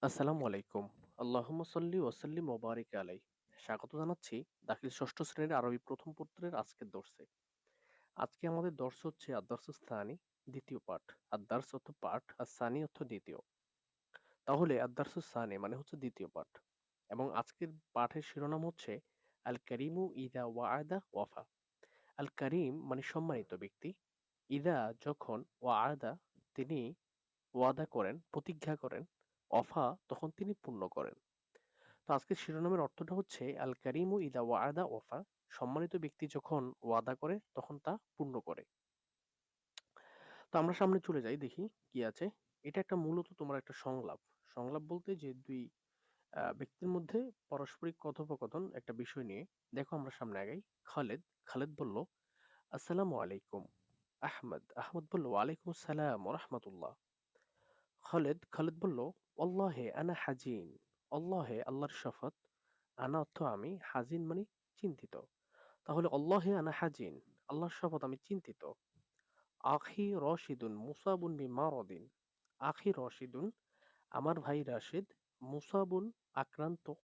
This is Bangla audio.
আসসালামু আলাইকুম। আল্লাহুম্মা সাল্লি ওয়া সাল্লিম ওয়া বারিক আলাইহি। স্বাগত জানাচ্ছি দাখিল ষষ্ঠ শ্রেণীর আরবি প্রথম পত্রের আজকের দর্সে। আজকে আমাদের দর্স হচ্ছে আদ-দারসুস সানি, দ্বিতীয় পাঠ। আদ-দারস অর্থ পাঠ, আর সানি অর্থ দ্বিতীয়। তাহলে আদ-দারসুস সানি মানে হচ্ছে দ্বিতীয় পাঠ। এবং আজকের পাঠের শিরোনাম হচ্ছে আল কারিমু ইযা ওয়া'আদা ওয়াফা। আল কারিম মানে সম্মানিত ব্যক্তি। ইযা যখন, ওয়া'আদা তিনি ওয়াদা করেন, প্রতিজ্ঞা করেন, ওয়াফা তখন তিনি পূর্ণ করেন। তো আজকের শিরোনামের অর্থটা হচ্ছে আল কারিমু ইদা ওয়াদা ওয়াফা। সম্মানিত ব্যক্তি যখন ওয়াদা করে তখন তা পূর্ণ করে। তো আমরা সামনে চলে যাই, দেখি কি আছে। এটা একটা মূলত তোমার একটা সংলাপ। সংলাপ বলতে যে দুই ব্যক্তির মধ্যে পারস্পরিক কথোপকথন একটা বিষয় নিয়ে। দেখো আমরা সামনে আগাই। খালেদ বলল, আসসালামু আলাইকুম। আহমদ বলল, ওয়ালাইকুম আসসালাম ওয়া রাহমাতুল্লাহ। খালেদ বলল, আল্লাহে আনা হাজিন। আল্লাহর শপথ। আনা অর্থ আমি, হাজিন মানে চিন্তিত। তাহলে আল্লাহে আনা হাজিন, আল্লাহর শপথ আমি চিন্তিত। আখি রশিদুন মুসাবুন বিমারদিন। আখি রশিদুন আমার ভাই রাশিদ, মুসাবুন আক্রান্ত,